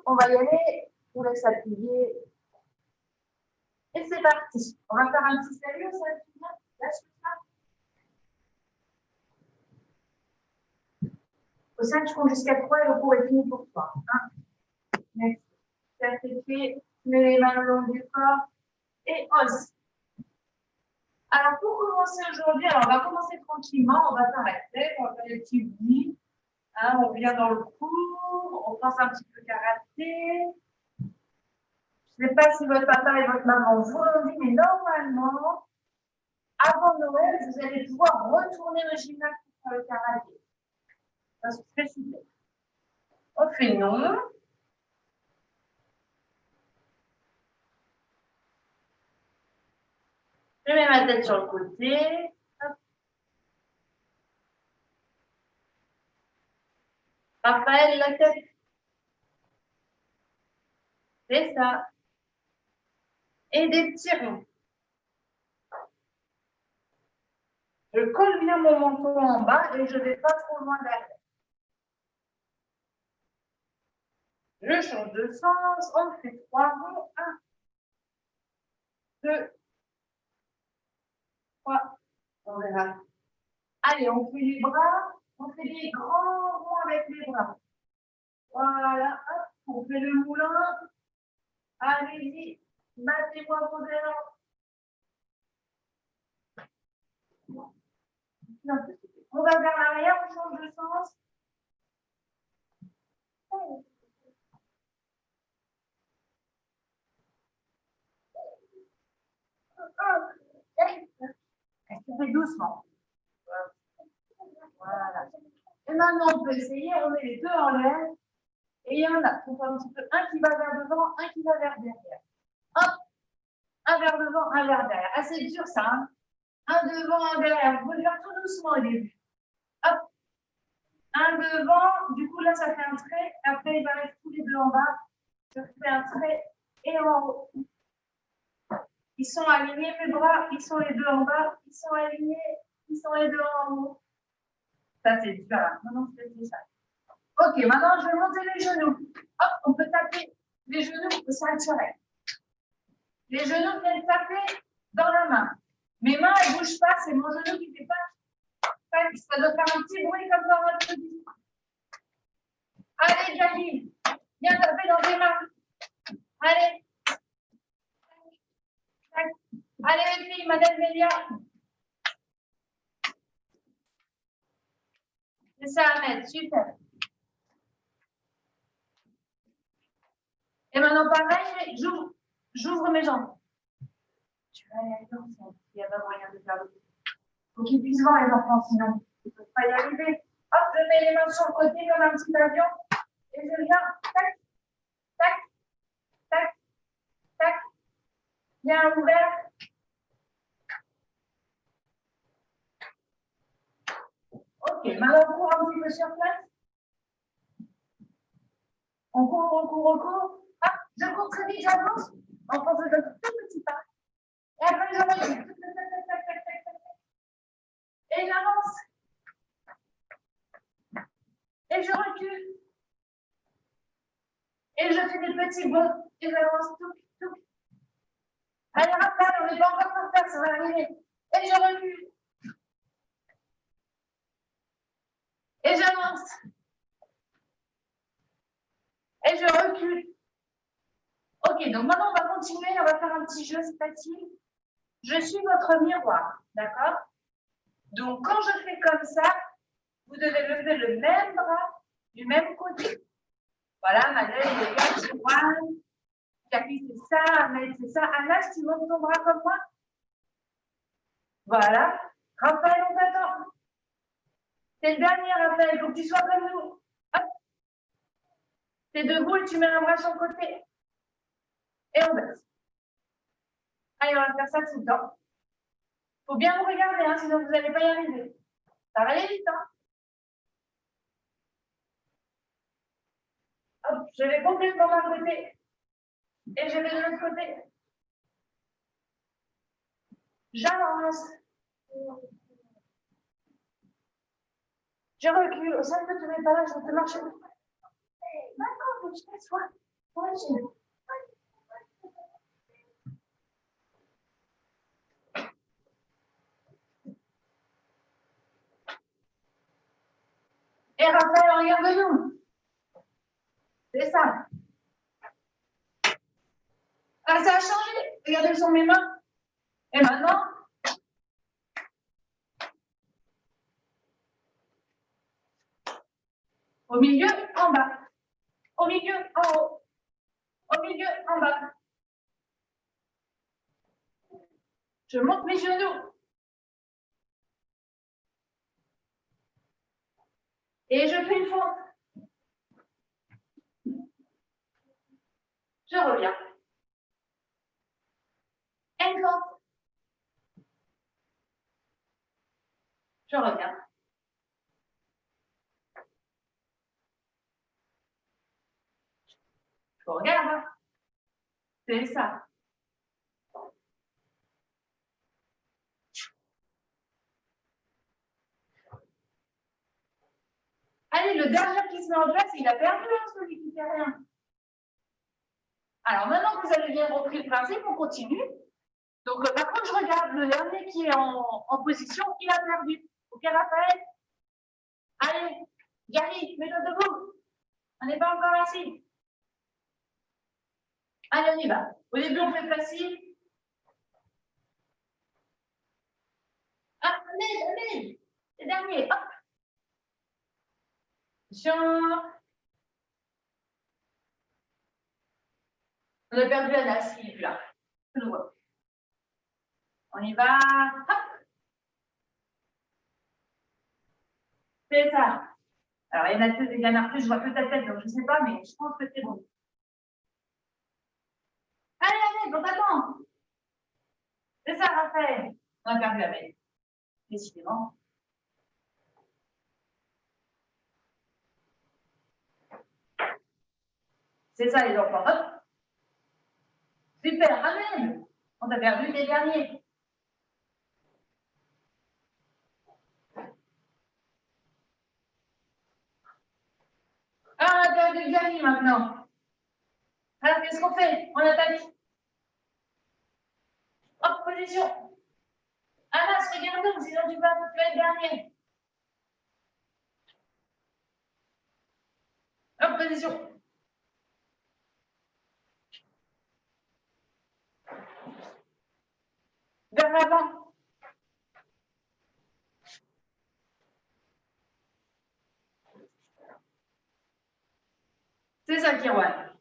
on va y aller. Je vous laisse appuyer. Et c'est parti. On va faire un petit salut, ça va bien. Lâche ça. Au 5, je compte jusqu'à 3 et le cours est fini pour toi. Merci. Ça c'est fait. Tu mets les mains le long du corps et ose. Alors, pour commencer aujourd'hui, on va commencer tranquillement. On va s'arrêter. On va faire des petits bruits. On vient dans le cours. On pense un petit peu karaté. Je ne sais pas si votre papa et votre maman vous l'ont dit, mais normalement, avant Noël, vous allez pouvoir retourner au gymnase pour faire le karaté. Ça, c'est super. On fait non. Je mets ma tête sur le côté. Hop. Raphaël, la tête. C'est ça. Et des petits ronds. Je colle bien mon menton en bas et je ne vais pas trop loin derrière. Je change de sens. On fait 3 ronds. 1, 2, 3. On verra. Allez, on fait les bras. On fait des grands ronds avec les bras. Voilà. Hop. On fait le moulin. Allez-y. Battez-moi vos ailes. On va vers l'arrière. On change de sens. On fait doucement. Voilà. Et maintenant, on peut essayer. On met les deux en l'air. Et il y en a. On fait un petit peu. Un qui va vers devant, un qui va vers derrière. Hop. Un vers devant, un vers derrière. Assez dur, ça. Hein. Un devant, un derrière. Vous pouvez faire tout doucement au début. Hop. Un devant. Du coup, là, ça fait un trait. Après, il va rester tous les deux en bas. Je fais un trait et en haut. Ils sont alignés, mes bras. Ils sont les deux en bas. Ils sont alignés. Ils sont les deux en haut. Ça, c'est différent. Maintenant, c'est ça. Ok, maintenant, je vais monter les genoux. Hop, on peut taper les genoux ceinturés. Les genoux viennent taper dans la main. Mes mains, elles ne bougent pas. C'est mon genou qui ne fait pas. Ça doit faire un petit bruit comme dans votre vie. Allez, Jackie, viens taper dans tes mains. Allez. Allez, les filles, Madame Mélia. C'est ça, Ahmed, super. Et maintenant, pareil, j'ouvre mes jambes. Tu vas aller dans il n'y a pas moyen de faire le coup. Il faut qu'ils puissent voir les enfants, sinon ils ne peuvent pas y arriver. Hop, je mets les mains sur le côté comme un petit avion. Et je viens, tac, tac, tac, tac. Bien ouvert. Ok, maintenant on court un petit peu sur place. On court. Hop, je cours très vite, j'avance. En faisant de tout petit pas. Et après, je recule. Et j'avance. Et je recule. Et je fais des petits bonds. Et j'avance tout. Allez, Raphaël, on n'est pas encore par terre, ça va arriver. Et je recule. Et j'avance. Et je recule. Ok, donc maintenant, on va continuer. On va faire un petit jeu, c'est facile. Je suis votre miroir, d'accord? Donc, quand je fais comme ça, vous devez lever le même bras du même côté. Voilà, Madeleine, les gars, c'est moi. Jackie, c'est ça. Ahmed, c'est ça. Anas, tu montes ton bras comme moi? Voilà. Raphaël, on t'attend. C'est le dernier, Raphaël. Il faut que tu sois comme nous. Hop. T'es debout et tu mets un bras sur le côté. Et on baisse. Allez, on va faire ça tout le temps. Il faut bien vous regarder, hein, sinon vous n'allez pas y arriver. Ça va aller vite, hein? Hop, je vais complètement d'un côté. Et je vais de l'autre côté. J'avance. Je recule. Au sein que tu n'es pas là, je vais te marcher. D'accord, je t'assois. Continue. Et Raphaël, regarde-nous. C'est ça. Ah, ça a changé. Regardez sur mes mains. Et maintenant, au milieu, en bas. Au milieu, en haut. Au milieu, en bas. Je monte mes genoux. Et je fais une fente. Je reviens. Une fente. Je reviens. Je regarde. Hein. C'est ça. Allez, le dernier qui se met en place, il a perdu, hein, celui qui ne fait rien. Alors, maintenant que vous avez bien compris le principe, on continue. Donc, par contre, je regarde le dernier qui est en position, il a perdu. Ok, Raphaël? Allez, Gary, mets-le debout. On n'est pas encore assis. Allez, on y va. Au début, on fait facile. Ah, allez, le dernier, hop. Attention. On a perdu Anas, il est plus là. Je le vois. On y va. Hop. C'est ça. Alors, il y en a plus, je vois que ta tête, donc je ne sais pas, mais je pense que c'est bon. Allez, bon, attends. C'est ça, Raphaël. On a perdu la belle. Décidément. C'est ça, les enfants. Hop. Super, ramène. On a perdu les derniers. Ah, on a perdu le dernier maintenant. Alors, qu'est-ce qu'on fait? On attaque. Hop, position. Anas, regarde-nous, sinon tu vas être dernier. Hop, position. Vers l'avant. C'est ça, Kirouane.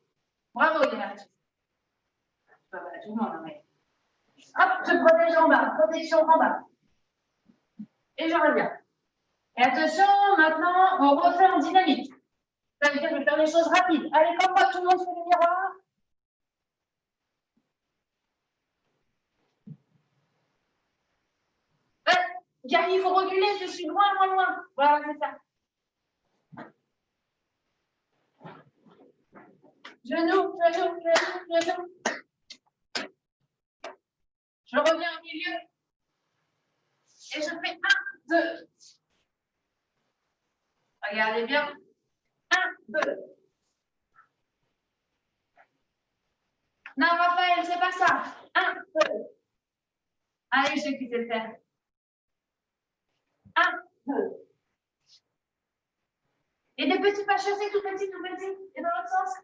Bravo, Yann. Tout le monde, mais. Hop, je protège en bas. Protection en bas. Et je reviens. Et attention, maintenant, on refait en dynamique. Ça veut dire que je vais faire les choses rapides. Allez, comme moi, tout le monde fait le miroir. Gary, il faut reculer, je suis loin, loin, loin. Voilà, c'est ça. Genou, genou, genou, genou. Je reviens au milieu. Et je fais 1, 2. Regardez bien. 1, 2. Non, Raphaël, c'est pas ça. 1, 2. Allez, je sais qui c'est faire. 1, 2. Et des petits pas chaussés, tout petits, tout petits. Et dans l'autre sens.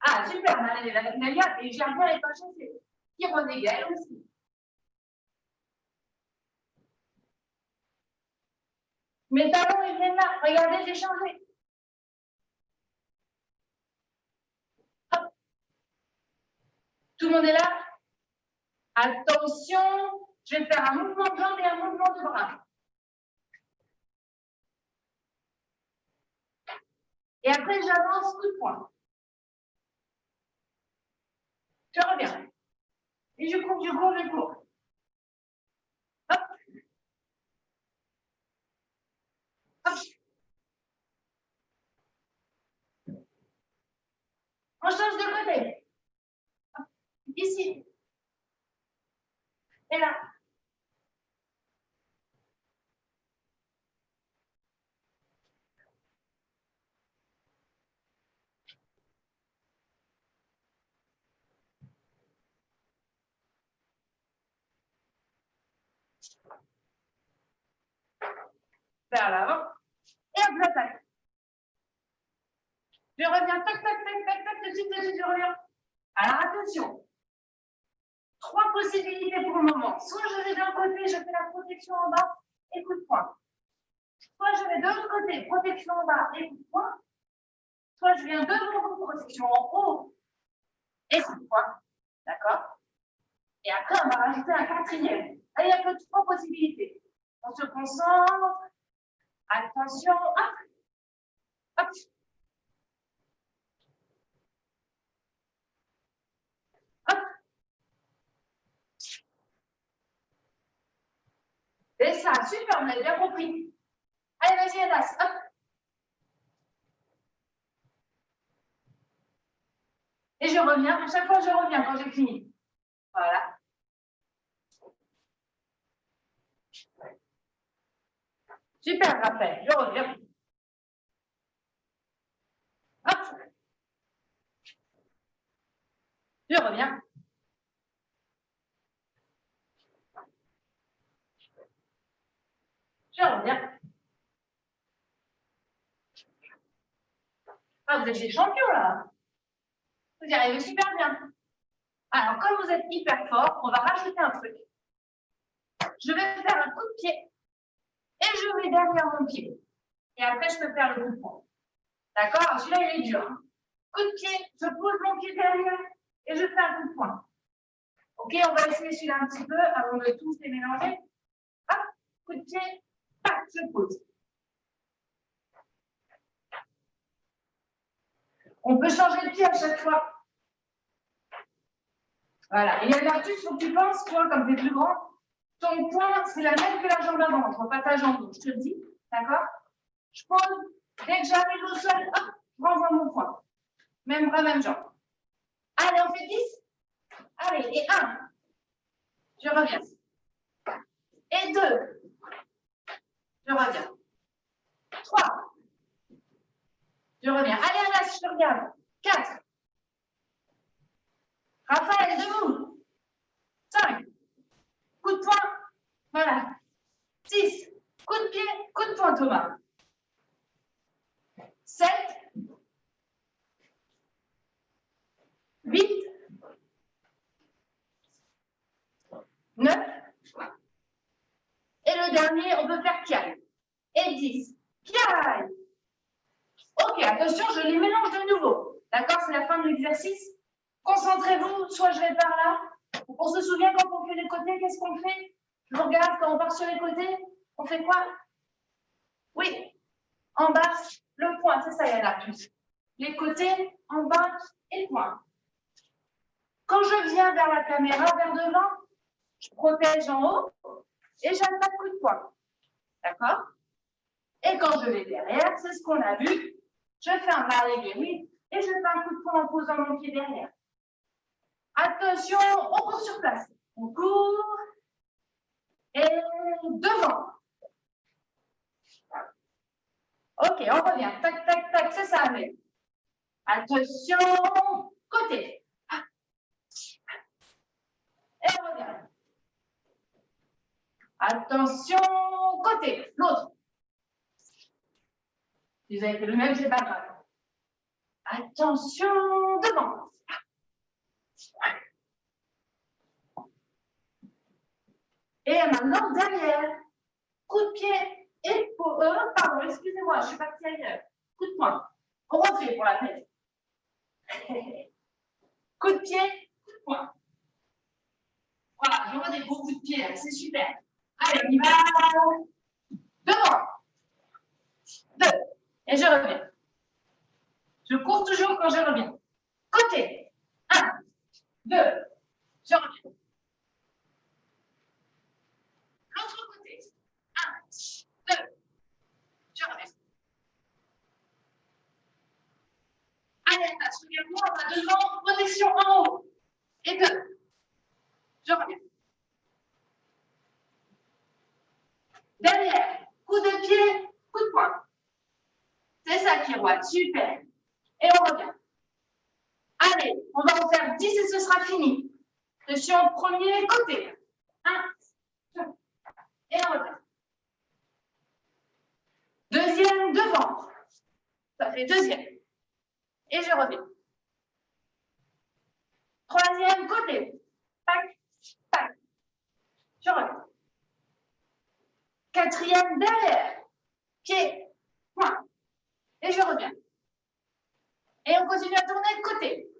Ah, super, Nalia, et j'aime bien les pas chaussés. Qui renégaient aussi. Mes talons, ils viennent là. Regardez, j'ai changé. Hop. Tout le monde est là? Attention, je vais faire un mouvement de jambe et un mouvement de bras. Et après, j'avance coup de poing. Je reviens. Et je cours, je cours, je cours. Hop. Hop. On change de côté. Hop. Ici. Et là. Vers l'avant. Et hop, j'attaque. Je reviens, tac, tac, tac, tac, tac, de suite, je reviens. Alors attention. 3 possibilités pour le moment. Soit je vais d'un côté, je fais la protection en bas et coup de poing. Soit je vais de l'autre côté, protection en bas et coup de poing. Soit je viens devant vous, protection en haut et coup de poing. D'accord? Et après, on va rajouter un quatrième. Là, il n'y a que 3 possibilités. On se concentre. Attention. Hop. Hop. Hop. Et ça, super, vous avez bien compris. Allez, vas-y, Anas. Hop. Et je reviens. À chaque fois, je reviens quand j'ai fini. Voilà. Super, Raphaël. Je reviens. Hop. Je reviens. Je reviens. Ah, vous êtes des champions, là. Vous y arrivez super bien. Alors, comme vous êtes hyper fort, on va rajouter un truc. Je vais faire un coup de pied et je vais derrière mon pied. Et après, je peux faire le coup de poing. D'accord? Celui-là, il est dur. Coup de pied, je pose mon pied derrière et je fais un coup de poing. Ok, on va essayer celui-là un petit peu avant de tous les mélanger. Hop, coup de pied, tac, je pose. On peut changer de pied à chaque fois. Voilà. Et la vertu, il faut que tu penses, toi, comme tu es plus grand, ton poing, c'est la même que la jambe avant. Je vois pas ta jambe, donc je te le dis. D'accord? Je pose. Dès que j'arrive au sol, hop, je renvoie mon poing. Même bras, même jambe. Allez, on fait 10. Allez, et 1. Je reviens. Et 2. Je reviens. 3. Je reviens. Allez, Anas, je te regarde. 4. Raphaël, debout. 5. Coup de poing. Voilà. 6. Coup de pied, coup de poing, Thomas. 7. 8. 9. Et le dernier, on peut faire Kiaï. Et 10. Kiaï. Ok, attention, je les mélange de nouveau. D'accord, c'est la fin de l'exercice. Concentrez-vous, soit je vais par là. On se souvient quand on fait les côtés, qu'est-ce qu'on fait? Je vous regarde, quand on part sur les côtés, on fait quoi? Oui, en bas, le point, c'est ça, il y a là plus. Les côtés, en bas et le point. Quand je viens vers la caméra, vers devant, je protège en haut et j'attaque coup de poing. D'accord? Et quand je vais derrière, c'est ce qu'on a vu, je fais un marie-guéri et je fais un coup de poing en posant mon pied derrière. Attention, on court sur place. On court et devant. Ok, on revient. Tac, tac, tac, c'est ça, mais. Attention, côté. Et on revient. Attention, côté. L'autre. Si vous avez fait le même, c'est pas grave. Attention, devant. Et maintenant, derrière. Coup de pied et pardon, excusez-moi, je suis partie ailleurs. Coup de poing. On refait pour la tête. Coup de pied, coup de poing. Voilà, je vois des beaux coups de pied, c'est super. Allez, on y va. Devant. 2. Et je reviens. Je cours toujours quand je reviens. Côté. 1, 2. Je reviens. L'autre côté. 1, 2. Je reviens. Allez, souviens-moi, on va devant, protection en haut. Et 2. Je reviens. Derrière, coup de pied, coup de poing. C'est ça qui roule, super. Et on revient. Allez, on va en faire 10 et ce sera fini. Je suis en premier côté. 1, 2, Ça fait deuxième. Et je reviens. Troisième côté. Tac, tac. Je reviens. Quatrième derrière. Pied, point. Et je reviens. Et on continue à tourner de côté.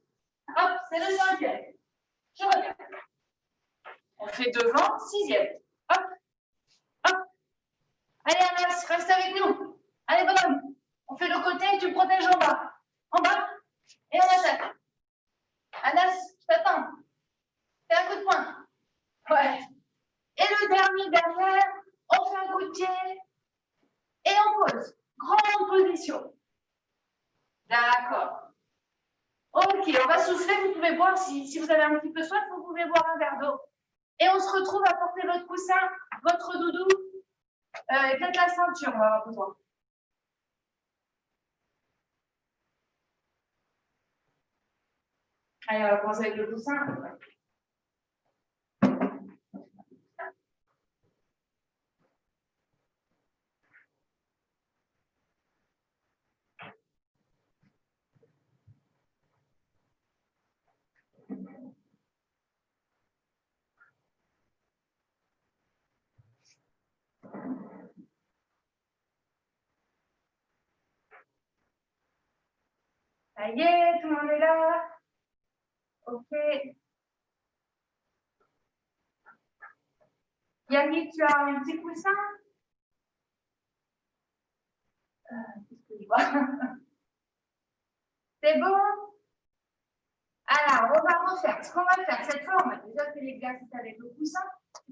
Hop, c'est le cinquième. Je reviens. On fait devant, sixième. Hop, hop. Allez, Anas, reste avec nous. Allez, bonhomme. On fait le côté, tu protèges en bas. En bas, et on attaque. Anas, je t'attends. Fais un coup de poing. Ouais. Et le dernier derrière, on fait un coup de pied et on pose. Grande position. D'accord. Ok, on va souffler. Vous pouvez boire, si vous avez un petit peu soif, vous pouvez boire un verre d'eau. Et on se retrouve à porter votre coussin, votre doudou, et peut-être la ceinture, on va avoir besoin. Allez, on va commencer avec le coussin. Ça y est, tout le monde est là. Ok. Yannick, tu as un petit coussin? Qu'est-ce que je vois? C'est bon? Alors, on va refaire. Ce qu'on va faire, cette fois, on a déjà fait l'exercice avec le coussin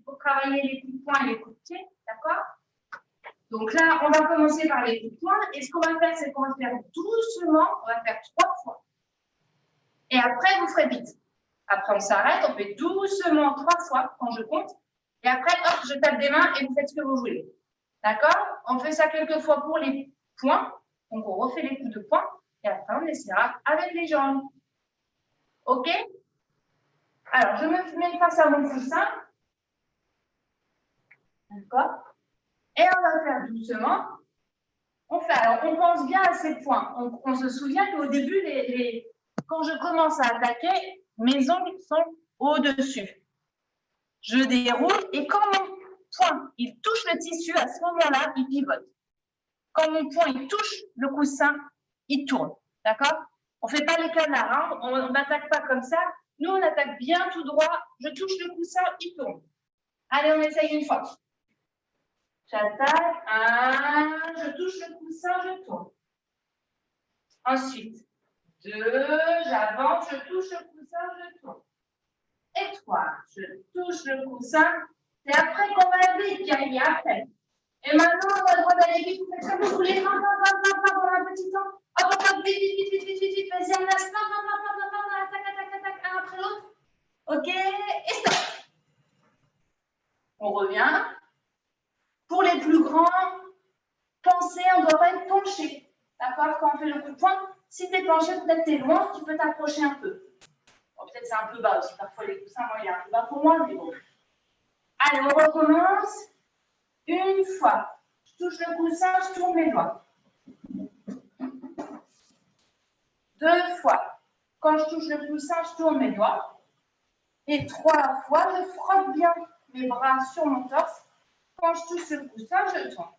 pour travailler les coups de poing et les coups de pied, d'accord? Donc là, on va commencer par les coups de poing. Et ce qu'on va faire, c'est qu'on va faire doucement. On va faire 3 fois. Et après, vous ferez vite. Après, on s'arrête, on fait doucement 3 fois quand je compte. Et après, hop, je tape des mains et vous faites ce que vous voulez. D'accord? On fait ça quelques fois pour les poings. Donc, on refait les coups de poing. Et après, on essaiera avec les jambes. OK? Alors, je me mets face à mon coussin. D'accord? Et on va faire doucement. Alors, on pense bien à ces points. On se souvient qu'au début, quand je commence à attaquer, mes ongles sont au-dessus. Je déroule et quand mon poing il touche le tissu, à ce moment-là, il pivote. Quand mon poing il touche le coussin, il tourne. D'accord? On ne fait pas les canards, hein? On n'attaque pas comme ça. Nous, on attaque bien tout droit. Je touche le coussin, il tourne. Allez, on essaye une fois. J'attaque, je touche le coussin, je tourne. Ensuite, 2, j'avance, je touche le coussin, je tourne. Et 3, je touche le coussin. C'est après qu'on va vite, Camille, après. Et maintenant, on a le droit d'aller vite, vous faites comme vous voulez. Non, dans un petit temps. Hop, hop, vite, vas-y, un instant, attaque, un après l'autre. OK, et stop. On revient. Pour les plus grands, pensez, on ne doit pas être penché. D'accord? Quand on fait le coup de poing, si tu es penché, peut-être tu es loin, tu peux t'approcher un peu. Bon, peut-être c'est un peu bas aussi. Parfois, les coussins, moi, il est un peu bas pour moi, mais bon. Allez, on recommence. Une fois. Je touche le coussin, je tourne mes doigts. 2 fois. Quand je touche le coussin, je tourne mes doigts. Et 3 fois, je frotte bien mes bras sur mon torse. Quand je touche le coussin, je tourne.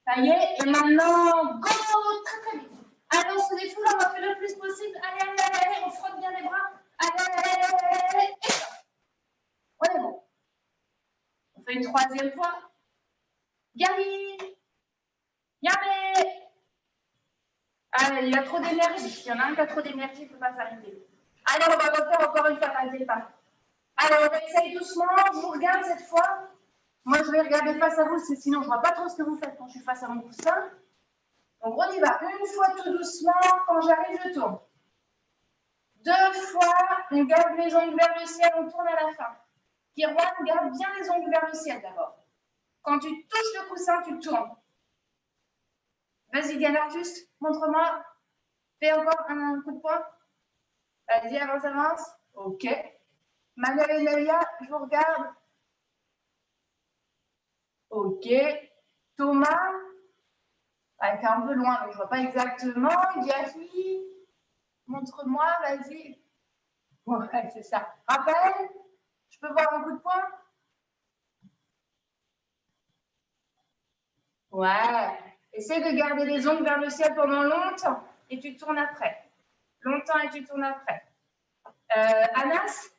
Ça y est, et maintenant, go, très vite. Allez, on se défoule, on va faire le plus possible. Allez, on frotte bien les bras. Allez, et ça. On est bon. On fait une 3e fois. Gary, allez, il y a trop d'énergie. Il y en a un qui a trop d'énergie, il ne peut pas s'arrêter. Allez, on va refaire encore une fois, n'arrêtez pas. Allez, on essaye doucement. Je vous regarde cette fois. Moi, je vais regarder face à vous, sinon je ne vois pas trop ce que vous faites quand je suis face à mon coussin. Donc, on y va. Une fois tout doucement. Quand j'arrive, je tourne. 2 fois, on garde les ongles vers le ciel, on tourne à la fin. Kirouane, garde bien les ongles vers le ciel d'abord. Quand tu touches le coussin, tu tournes. Vas-y, Ganartus, montre-moi. Fais encore un coup de poing. Vas-y, avance. OK. Manuel et Nelia, je vous regarde. OK. Thomas. Elle est un peu loin, donc je ne vois pas exactement. Gafi, montre-moi, vas-y. Ouais, c'est ça. Raphaël, je peux voir un coup de poing? Ouais. Essaye de garder les ongles vers le ciel pendant longtemps et tu tournes après. Longtemps et tu tournes après. Anas?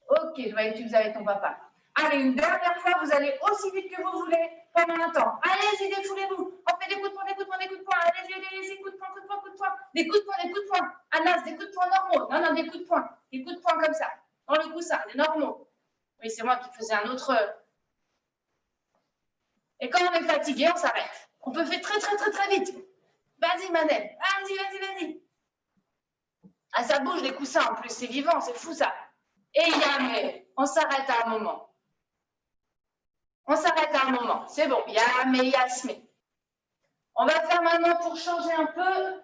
Ok, je vais utiliser avec ton papa. Allez, une dernière fois, vous allez aussi vite que vous voulez pendant un temps. Allez-y, défoulez-vous. On fait des coups de poing, des coups de poing, des coups de poing. Allez-y, allez-y, coups de poing, coups de poing, coups de poing. Des coups de poing, des coups de poing. Anas, des coups de poing normaux. Non, non, des coups de poing. Des coups de poing comme ça. Dans le coussin, des normaux. Oui, c'est moi qui faisais un autre. Et quand on est fatigué, on s'arrête. On peut faire très, très, très, très vite. Vas-y, Manel. Vas-y, vas-y, vas-y. Ah, ça bouge les coussins en plus. C'est vivant, c'est fou ça. Et Yamé, on s'arrête à un moment. On s'arrête à un moment. C'est bon. Yamé, Yasmé. On va faire maintenant pour changer un peu.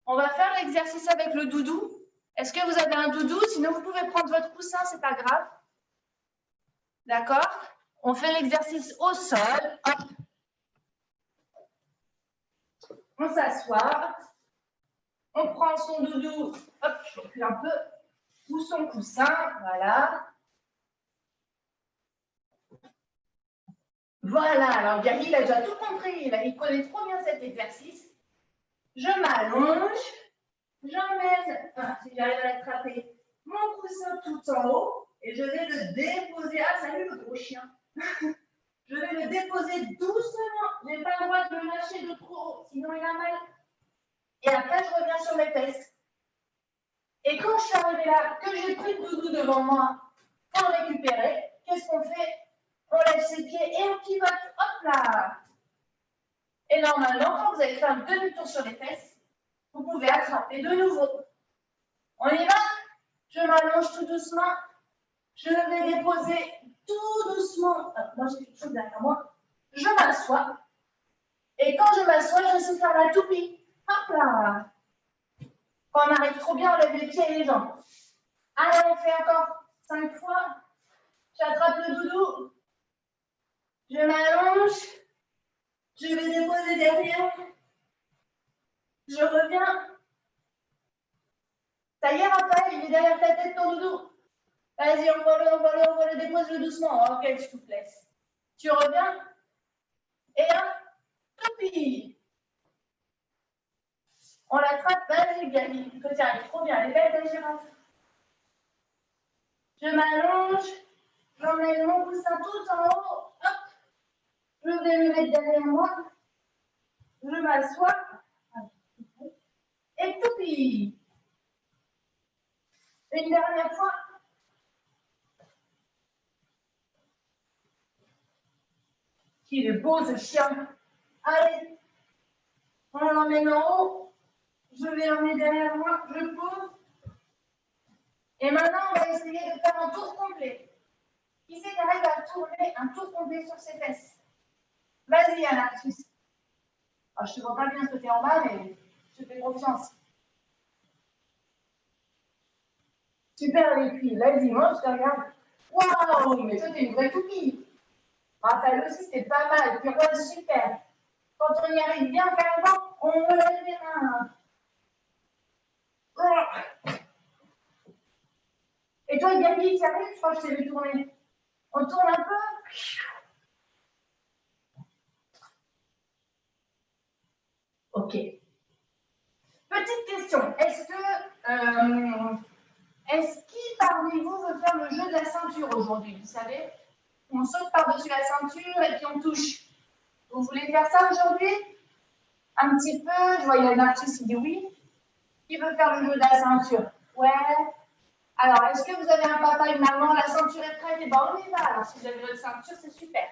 On va faire l'exercice avec le doudou. Est-ce que vous avez un doudou? Sinon, vous pouvez prendre votre coussin, c'est pas grave. D'accord? On fait l'exercice au sol. Hop. On s'assoit. On prend son doudou. Hop, je recule un peu. Ou son coussin. Voilà. Voilà. Alors, Gary, il a déjà tout compris. Il connaît trop bien cet exercice. Je m'allonge. J'emmène, si j'arrive à l'attraper, mon coussin tout en haut et je vais le déposer. Ah, salut le gros chien. Je vais le déposer doucement. Je n'ai pas le droit de le lâcher de trop haut, sinon il a mal. Et après, je reviens sur mes fesses. Et quand je suis arrivée là, que j'ai pris le doudou devant moi pour le récupérer, qu'est-ce qu'on fait? On lève ses pieds et on pivote. Hop là! Et normalement, quand vous avez fait un demi-tour sur les fesses, vous pouvez attraper de nouveau. On y va? Je m'allonge tout doucement. Je vais déposer tout doucement. Moi, j'ai quelque chose derrière moi. Je m'assois. Et quand je m'assois, je sais faire la toupie. Hop là. Quand on arrive trop bien, on lève les pieds et les jambes. Allez, on fait encore 5 fois. J'attrape le doudou. Je m'allonge. Je vais déposer derrière. Je reviens. Ça y est, Raphaël, il est derrière ta tête, ton doudou. Vas-y, on va le, dépose-le doucement. Ok, je te laisse. Tu reviens. Et hop, toupie. On l'attrape, vas-y, Gabi. Toi, tu arrives trop bien. Elle est belle, ta girafe. Je m'allonge. J'emmène mon coussin tout en haut. Hop. Je vais le mettre derrière moi. Je m'assois. Et toupie. Une dernière fois. Il est beau, ce chien. Allez. On l'emmène en haut. Je vais l'emmener derrière moi. Je pose. Et maintenant, on va essayer de faire un tour complet. Qui c'est qui arrive à tourner un tour complet sur ses fesses? Vas-y, Anna. Je ne te vois pas bien ce que tu es en bas, mais je te fais confiance. Super les filles. Vas-y, moi, je te regarde. Waouh, mais toi, t'es une vraie toupie. Raphaël aussi, c'est pas mal. Tu vois, super. Quand on y arrive bien, carrément, on relève les mains. Et toi, Gabi, tu arrives? Je crois que je t'ai vu tourner. On tourne un peu. Ok. Petite question. Est-ce qui parmi vous veut faire le jeu de la ceinture aujourd'hui? Vous savez, on saute par-dessus la ceinture et puis on touche. Vous voulez faire ça aujourd'hui? Un petit peu. Je vois, il y a un artiste qui dit oui. Qui veut faire le jeu de la ceinture? Ouais. Alors, est-ce que vous avez un papa et une maman? La ceinture est prête? Et bien, on y va. Alors, si vous avez votre ceinture, c'est super.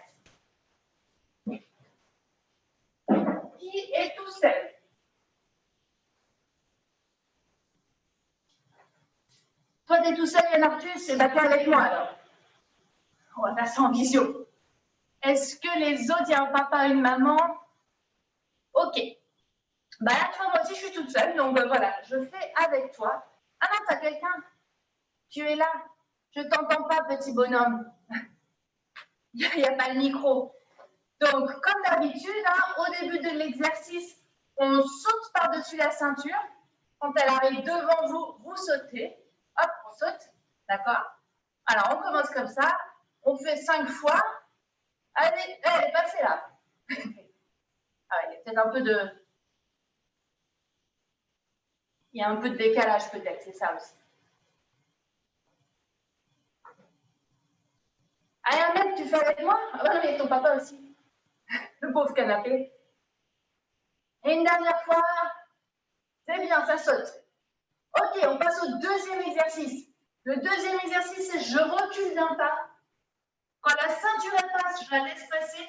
Qui est tout seul? Toi, tu es tout seul, Yann Arthus, c'est d'accord avec moi alors. On va faire ça en visio. Est-ce que les autres, il y a un papa et une maman? Ok. Bah là, toi, moi aussi, je suis toute seule, donc voilà, je fais avec toi. Ah non, t'as quelqu'un? Tu es là? Je t'entends pas, petit bonhomme. Il n'y a pas le micro. Donc, comme d'habitude, hein, au début de l'exercice, on saute par-dessus la ceinture. Quand elle arrive devant vous, vous sautez. Hop, on saute. D'accord? Alors, on commence comme ça. On fait 5 fois. Allez, elle est passée là. Ah, il y a peut-être un peu de... Il y a un peu de décalage peut-être, c'est ça aussi. Allez, Ahmed, tu fais avec moi? Ah ouais, mais ton papa aussi. Le pauvre canapé. Et une dernière fois. C'est bien, ça saute. Ok, on passe au deuxième exercice. Le deuxième exercice, c'est je recule d'un pas. Quand la ceinture elle passe, je la laisse passer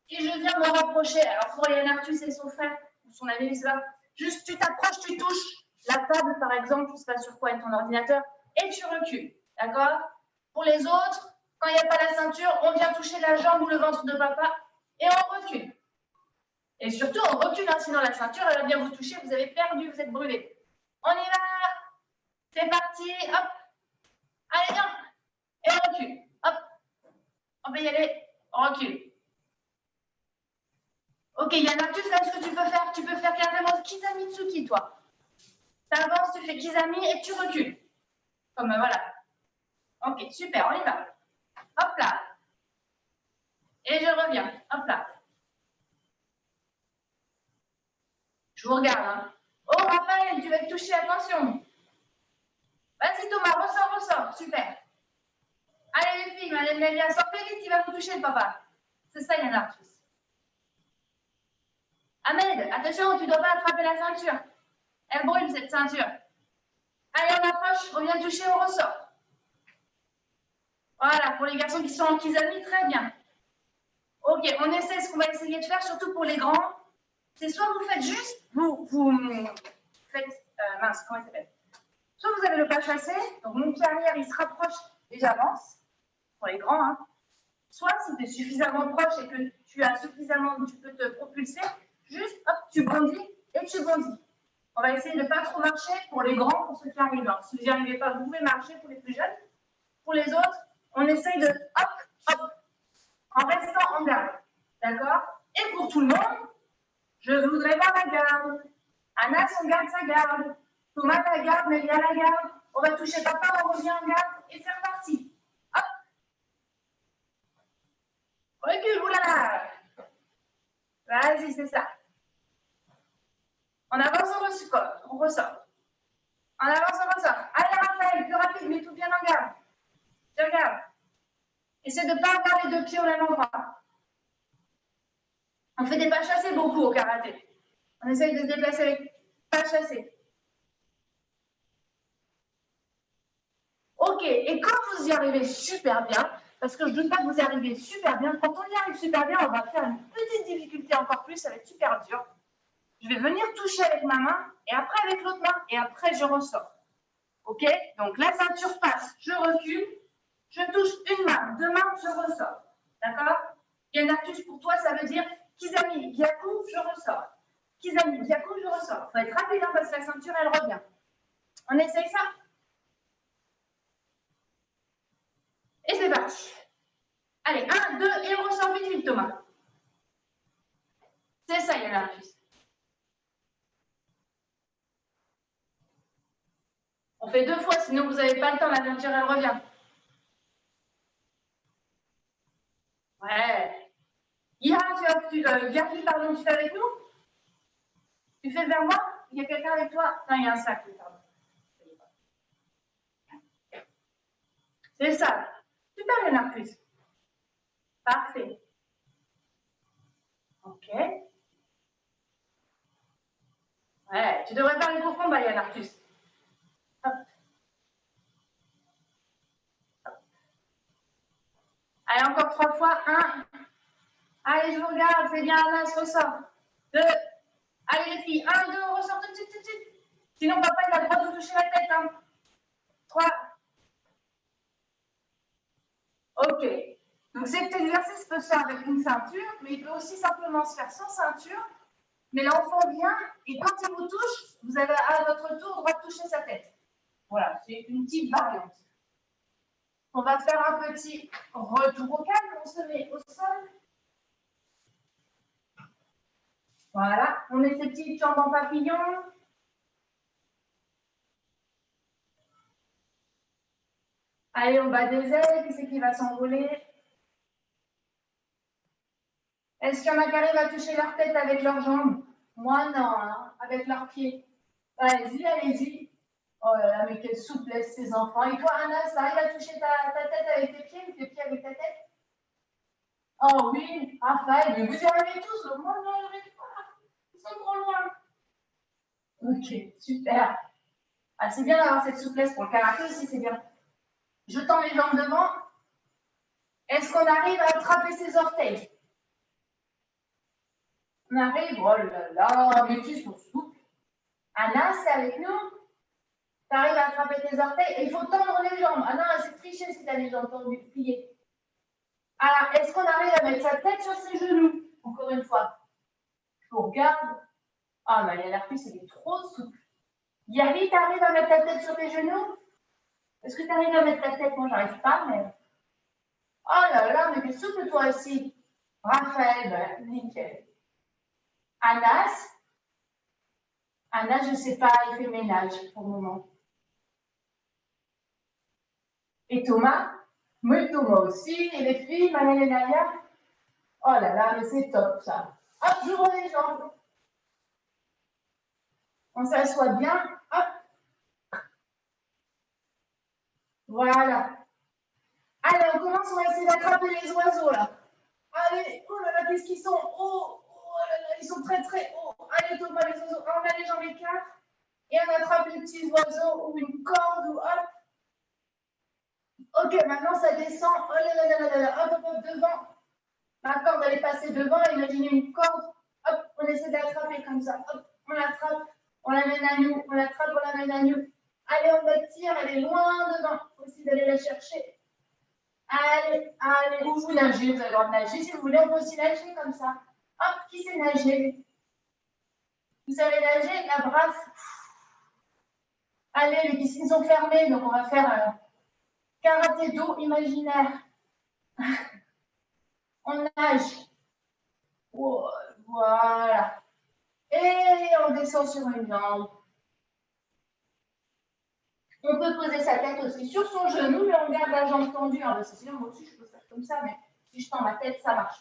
et je viens me rapprocher. Alors, pour Yann Arthus et son frère, ou son ami, ça, juste tu t'approches, tu touches la table, par exemple, je ne sais pas sur quoi est ton ordinateur, et tu recules. D'accord? Pour les autres, quand il n'y a pas la ceinture, on vient toucher la jambe ou le ventre de papa et on recule. Et surtout, on recule, hein, sinon la ceinture, elle va bien vous toucher, vous avez perdu, vous êtes brûlé. On y va! C'est parti! Hop! Allez, viens! Et on recule. Hop! On va y aller. On recule. Ok, Yann Arthus, là, ce que tu peux faire, carrément Kizamitsuki, toi. Tu avances, tu fais Kizami et tu recules. Comme voilà. Ok, super, on y va. Hop là. Et je reviens. Hop là. Je vous regarde. Hein. Oh, Raphaël, tu vas te toucher, attention. Vas-y, Thomas, ressors. Super. Allez, les filles, Madame Nadia, sortez vite, il va vous toucher, le papa. C'est ça, Yann Arthus. Ahmed, attention, tu ne dois pas attraper la ceinture. Elle brûle, cette ceinture. Allez, on approche, on vient toucher au ressort. Voilà, pour les garçons qui sont en Kizami, très bien. Ok, on essaie ce qu'on va essayer de faire, surtout pour les grands. C'est soit vous faites juste, vous faites, mince, comment il s'appelle? Soit vous avez le pas chassé, donc mon pied arrière, il se rapproche et j'avance, pour les grands. Hein. Soit si tu es suffisamment proche et que tu as suffisamment, tu peux te propulser, juste, hop, tu bondis et tu bondis. On va essayer de ne pas trop marcher pour les grands, pour ceux qui arrivent. Alors, si vous n'y arrivez pas, vous pouvez marcher pour les plus jeunes. Pour les autres, on essaye de hop, hop, en restant en garde. D'accord? Et pour tout le monde, je voudrais voir la garde. Anas, on garde sa garde. Thomas, la garde, Mélia, la garde. On va toucher papa, on revient en garde et c'est reparti. Hop. Recule, oulala. Vas-y, c'est ça. On avance, on ressort. En avance, on ressort. Allez, Raphaël, plus rapide, mets tout bien en garde. Je regarde. Essaie de ne pas avoir les deux pieds au même endroit. On fait des pas chassés beaucoup au karaté. On essaye de se déplacer avec pas chassés. Ok, et quand vous y arrivez super bien, parce que je ne doute pas que vous y arrivez super bien, quand on y arrive super bien, on va faire une petite difficulté encore plus, ça va être super dur. Je vais venir toucher avec ma main, et après avec l'autre main, et après je ressors. Ok? Donc la ceinture passe, je recule, je touche une main, deux mains, je ressors. D'accord? Yann Arthus, pour toi, ça veut dire Kizami, Gyaku, je ressors. Kizami, Gyaku, je ressors. Il faut être rapide hein, parce que la ceinture, elle revient. On essaye ça? Et c'est parti. Allez, 1, 2, et on ressort vite, vite, Thomas. C'est ça, Yann Arthus. On fait 2 fois, sinon vous n'avez pas le temps, la ceinture, elle revient. Ouais. Ira, Gertie, pardon, tu fais avec nous? Tu fais vers moi? Il y a quelqu'un avec toi? Non, il y a un sac, pardon. C'est ça. Super, Yann Arthus. Parfait. Ok. Ouais, tu devrais faire les gros combats, Yann Arthus. Hop. Hop. Allez, encore 3 fois. 1. Allez, je vous regarde, c'est bien, Anas, ressort. 2. Allez, les filles. 1, 2, on ressort tout de suite. Sinon, papa, il a le droit de vous toucher la tête. Hein. 3. Ok. Donc, cet exercice peut se faire avec une ceinture, mais il peut aussi simplement se faire sans ceinture. Mais l'enfant vient et quand il vous touche, vous avez à votre tour le droit de toucher sa tête. Voilà, c'est une petite variante. On va faire un petit retour au calme. On se met au sol. Voilà, on met ses petites jambes en papillon. Allez, on bat des ailes, qui c'est qui va s'envoler? Est-ce qu'il y en a qui arrivent à toucher leur tête avec leurs jambes? Moi, non, hein, avec leurs pieds. Allez-y, allez-y. Oh là là, mais quelle souplesse, ces enfants. Et toi, Anna, ça arrive à toucher ta tête avec tes pieds ou tes pieds avec ta tête? Oh oui, Raphaël, mais vous y arrivez tous. Moi, non, je n'arrive pas. Ils sont trop loin. Ok, super. Ah, c'est bien d'avoir cette souplesse pour le karaté aussi, c'est bien. Je tends les jambes devant. Est-ce qu'on arrive à attraper ses orteils? On arrive, oh là là, mais tu sont souples. Anna, c'est avec nous. Tu arrives à attraper tes orteils et il faut tendre les jambes. Ah non, c'est tricher si tu as les jambes tendues, pliées. Alors, est-ce qu'on arrive à mettre sa tête sur ses genoux? Encore une fois. Je regarde. Ah, mais elle a l'air plus, elle est trop souple. Yari, tu arrives à mettre ta tête sur tes genoux? Est-ce que tu arrives à mettre ta tête? Moi, j'arrive pas, mais. Oh là là, mais t'es souple toi aussi. Raphaël, ben, nickel. Anas, je ne sais pas, il fait ménage pour le moment. Et Thomas? Oui, Thomas aussi. Et les filles, Manel et Nadia? Oh là là, mais c'est top ça. Hop, j'ouvre les jambes. On s'assoit bien. Hop. Voilà. Allez, on commence, on va essayer d'attraper les oiseaux là. Allez, oh là là, qu'est-ce qu'ils sont hauts. Oh là là, ils sont très très hauts. Allez, Thomas, les oiseaux. On a les jambes écartes. Et on attrape les petits oiseaux ou une corde ou hop. Ok, maintenant ça descend. Oh là là là là là. Hop, hop, hop, devant. La corde, elle est passée devant. Imaginez une corde. Hop, on essaie d'attraper comme ça. Hop, on l'attrape. On l'amène à nous. On l'attrape, on l'amène à nous. Allez, on la tire. Elle est loin devant. Il faut aussi d'aller la chercher. Allez, allez. Ou vous nagez. Vous avez le droit de nager. Si vous voulez, on peut aussi nager comme ça. Hop, qui sait nager? Vous savez nager? La brasse. Allez, les piscines sont fermées. Donc, on va faire karaté d'eau imaginaire. On nage. Oh, voilà. Et on descend sur une jambe. On peut poser sa tête aussi sur son genou, mais on garde la jambe tendue. Hein, parce que sinon, moi aussi, je peux faire comme ça, mais si je tends ma tête, ça marche.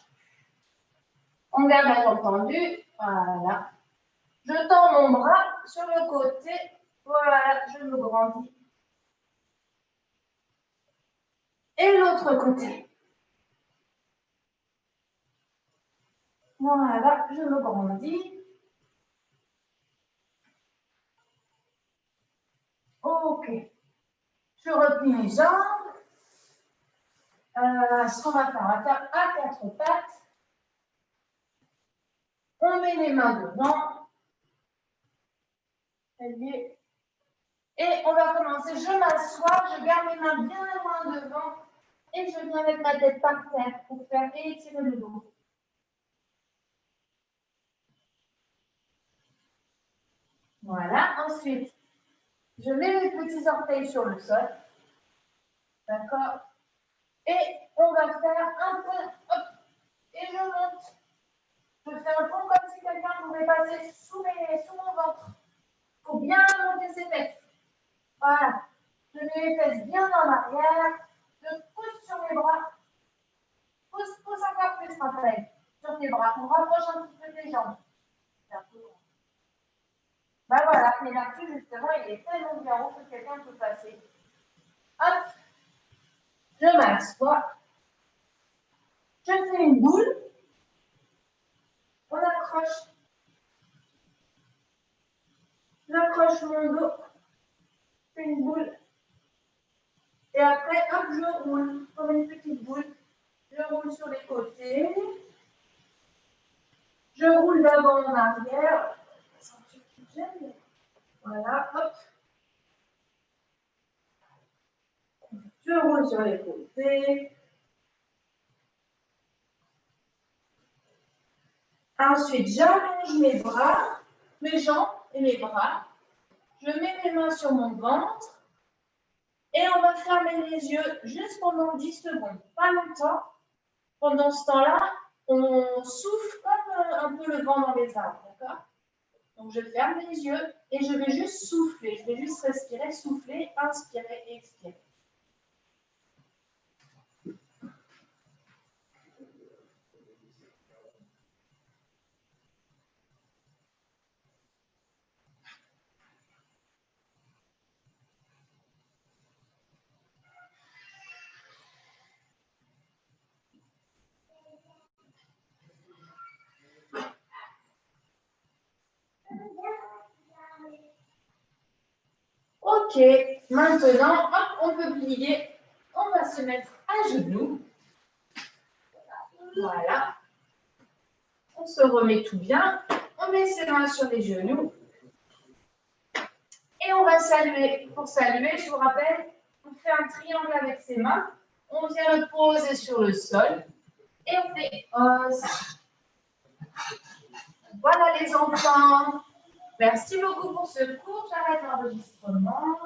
On garde la jambe tendue. Voilà. Je tends mon bras sur le côté. Voilà, je me grandis. Et l'autre côté. Voilà, je me grandis. Ok. Je replie mes jambes. Ce qu'on va faire à quatre pattes. On met les mains devant. Et on va commencer. Je m'assois, je garde mes mains bien loin devant et je viens mettre ma tête par terre pour faire étirer le dos. Voilà. Ensuite, je mets mes petits orteils sur le sol. D'accord? Et on va faire un pont. Hop. Et je monte. Je fais un pont comme si quelqu'un pouvait passer sous mon ventre. Il faut bien monter ses fesses. Voilà. Je mets les fesses bien en arrière. Je pousse sur mes bras. Pousse encore plus, Raphaël. Sur tes bras. On rapproche un petit peu tes jambes. Ben voilà, mais là-dessus, justement, il est tellement bien haut que quelqu'un peut passer. Hop. Je m'assois. Je fais une boule. On accroche. J'accroche mon dos. Je fais une boule. Et après, hop, je roule comme une petite boule. Je roule sur les côtés. Je roule d'abord en arrière. Voilà, hop. Je roule sur les côtés. Ensuite, j'allonge mes bras, mes jambes et mes bras. Je mets mes mains sur mon ventre. Et on va fermer les yeux juste pendant 10 secondes. Pas longtemps. Pendant ce temps-là, on souffle comme un peu le vent dans les arbres, d'accord? Donc, je ferme les yeux et je vais juste souffler. Je vais juste respirer, souffler, inspirer, expirer. Ok, maintenant, hop, on peut plier. On va se mettre à genoux. Voilà. On se remet tout bien. On met ses mains sur les genoux. Et on va saluer. Pour saluer, je vous rappelle, on fait un triangle avec ses mains. On vient le poser sur le sol. Et on fait os. Voilà les enfants. Merci beaucoup pour ce cours. J'arrête l'enregistrement.